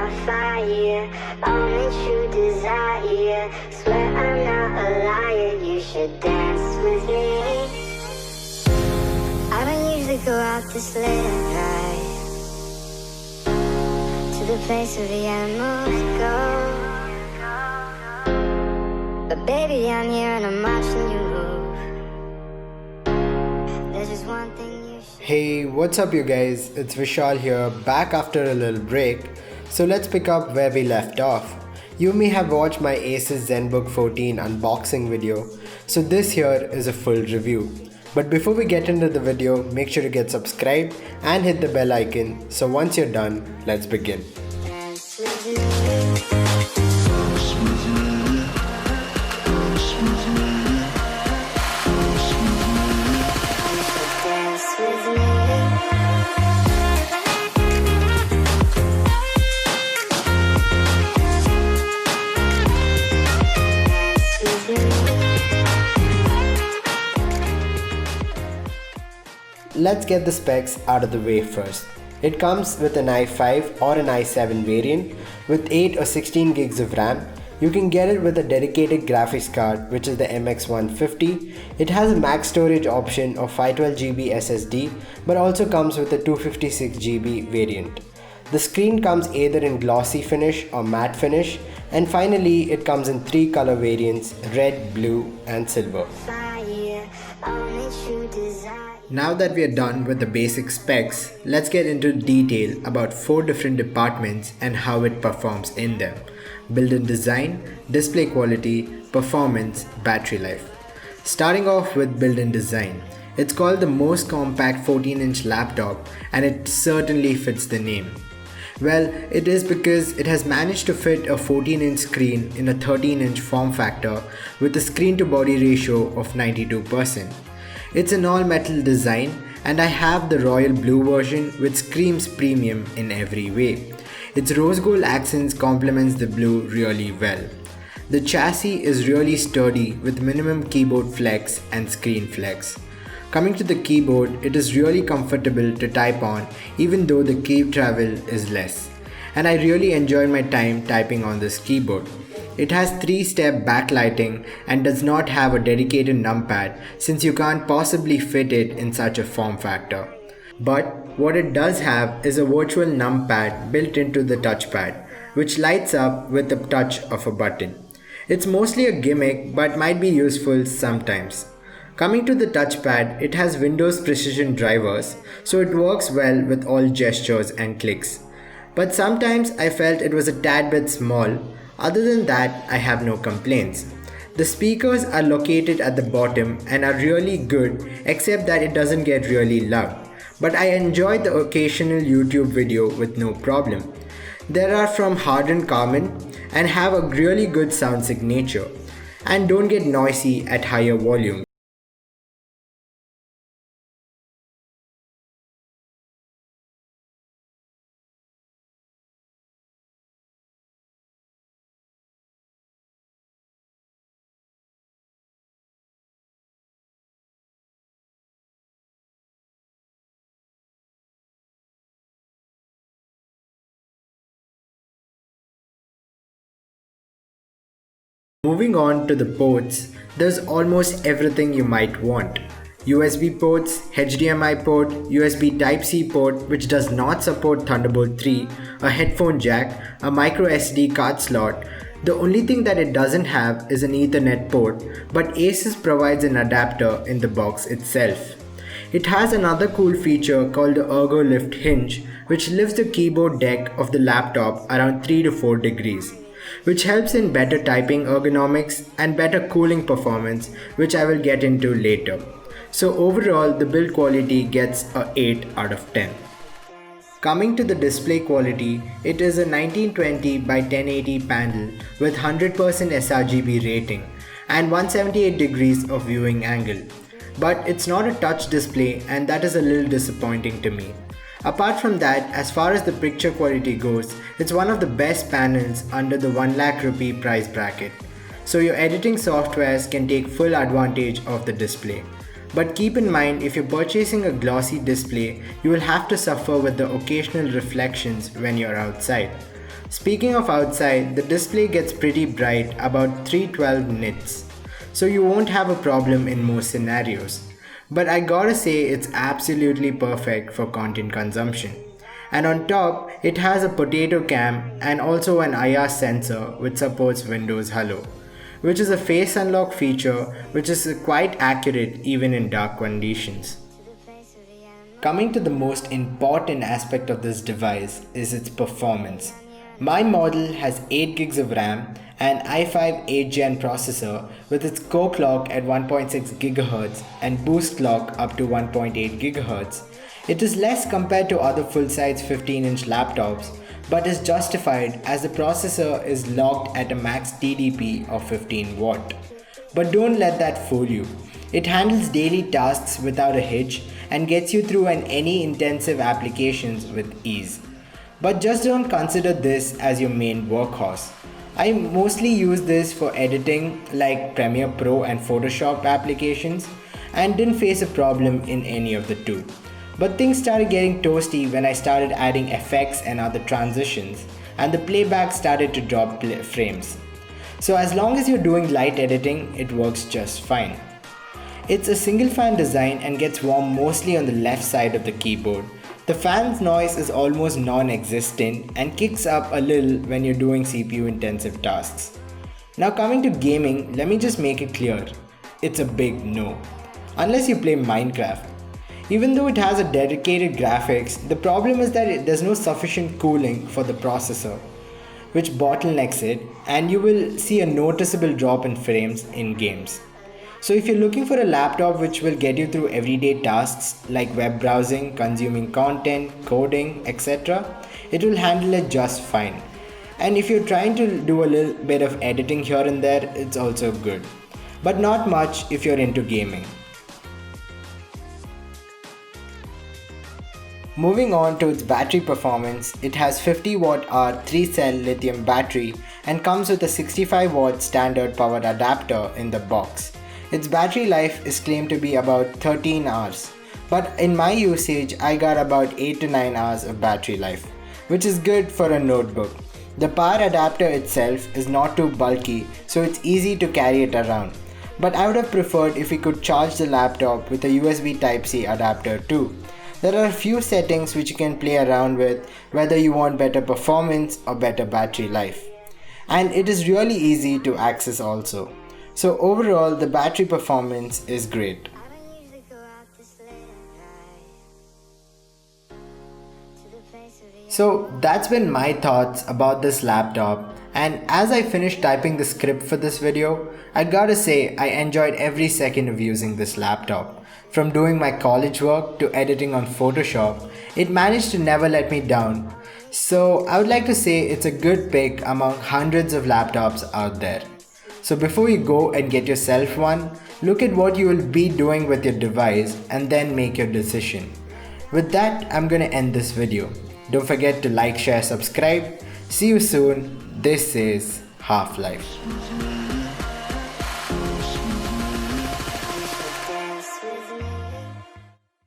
my fire, only true desire. Swear I'm not a liar, you should dance with me. I don't usually go out this late at night, to the place where the animals go. But baby, I'm here and I'm watching you move. There's just one thing you should. Hey, what's up you guys? It's Vishal here, back after a little break. So let's pick up where we left off. You may have watched my Asus Zenbook 14 unboxing video, so this here is a full review. But before we get into the video, make sure to get subscribed and hit the bell icon. So once you're done, let's begin. Dance with me. Dance with me. Let's get the specs out of the way first. It comes with an i5 or an i7 variant with 8 or 16 gigs of RAM. You can get it with a dedicated graphics card, which is the MX150. It has a max storage option of 512GB SSD, but also comes with a 256GB variant. The screen comes either in glossy finish or matte finish, and finally it comes in 3 color variants: red, blue and silver. Fire, only true desire. Now that we are done with the basic specs, let's get into detail about 4 different departments and how it performs in them: built-in design, display quality, performance, battery life. Starting off with built-in design. It's called the most compact 14-inch laptop, and it certainly fits the name. Well, it is because it has managed to fit a 14-inch screen in a 13-inch form factor with a screen-to-body ratio of 92%. It's an all-metal design, and I have the royal blue version, which screams premium in every way. Its rose gold accents complements the blue really well. The chassis is really sturdy with minimum keyboard flex and screen flex. Coming to the keyboard, it is really comfortable to type on even though the key travel is less. And I really enjoyed my time typing on this keyboard. It has 3-step backlighting and does not have a dedicated numpad since you can't possibly fit it in such a form factor. But what it does have is a virtual numpad built into the touchpad, which lights up with the touch of a button. It's mostly a gimmick but might be useful sometimes. Coming to the touchpad, it has Windows precision drivers, so it works well with all gestures and clicks. But sometimes I felt it was a tad bit small. Other than that, I have no complaints. The speakers are located at the bottom and are really good, except that it doesn't get really loud. But I enjoyed the occasional YouTube video with no problem. They are from hardened carbon and have a really good sound signature, and don't get noisy at higher volume. Moving on to the ports, there's almost everything you might want. USB ports, HDMI port, USB Type-C port which does not support Thunderbolt 3, a headphone jack, a micro SD card slot. The only thing that it doesn't have is an Ethernet port, but Asus provides an adapter in the box itself. It has another cool feature called the Ergo Lift hinge, which lifts the keyboard deck of the laptop around 3 to 4 degrees. Which helps in better typing ergonomics and better cooling performance, which I will get into later. So overall, the build quality gets a 8 out of 10. Coming to the display quality, it is a 1920 by 1080 panel with 100% sRGB rating and 178 degrees of viewing angle. But it's not a touch display, and that is a little disappointing to me. Apart from that, as far as the picture quality goes, it's one of the best panels under the 1 lakh rupee price bracket. So your editing softwares can take full advantage of the display. But keep in mind, if you're purchasing a glossy display, you will have to suffer with the occasional reflections when you're outside. Speaking of outside, the display gets pretty bright, about 312 nits, so you won't have a problem in most scenarios. But I gotta say it's absolutely perfect for content consumption. And on top, it has a potato cam and also an IR sensor which supports Windows Hello, which is a face unlock feature which is quite accurate even in dark conditions. Coming to the most important aspect of this device is its performance. My model has 8 gigs of RAM and i5 8th Gen processor with its core clock at 1.6 GHz and boost clock up to 1.8 GHz. It is less compared to other full-size 15-inch laptops, but is justified as the processor is locked at a max TDP of 15 watt. But don't let that fool you. It handles daily tasks without a hitch and gets you through any intensive applications with ease. But just don't consider this as your main workhorse. I mostly use this for editing like Premiere Pro and Photoshop applications and didn't face a problem in any of the two. But things started getting toasty when I started adding effects and other transitions, and the playback started to drop frames. So as long as you're doing light editing, it works just fine. It's a single fan design and gets warm mostly on the left side of the keyboard. The fan's noise is almost non-existent and kicks up a little when you're doing CPU intensive tasks. Now coming to gaming, let me just make it clear. It's a big no. Unless you play Minecraft. Even though it has a dedicated graphics, the problem is that there's no sufficient cooling for the processor, which bottlenecks it, and you will see a noticeable drop in frames in games. So if you're looking for a laptop which will get you through everyday tasks like web browsing, consuming content, coding, etc., it will handle it just fine. And if you're trying to do a little bit of editing here and there, it's also good. But not much if you're into gaming. Moving on to its battery performance, it has 50 Wh 3-cell lithium battery and comes with a 65 watt standard power adapter in the box. Its battery life is claimed to be about 13 hours, but in my usage I got about 8 to 9 hours of battery life, which is good for a notebook. The power adapter itself is not too bulky, so it's easy to carry it around. But I would have preferred if we could charge the laptop with a USB Type-C adapter too. There are a few settings which you can play around with whether you want better performance or better battery life. And it is really easy to access also. So overall, the battery performance is great. So that's been my thoughts about this laptop, and as I finished typing the script for this video, I gotta say I enjoyed every second of using this laptop. From doing my college work to editing on Photoshop, it managed to never let me down. So I would like to say it's a good pick among hundreds of laptops out there. So before you go and get yourself one, look at what you will be doing with your device and then make your decision. With that, I'm gonna end this video. Don't forget to like, share, subscribe. See you soon. This is Half-Life.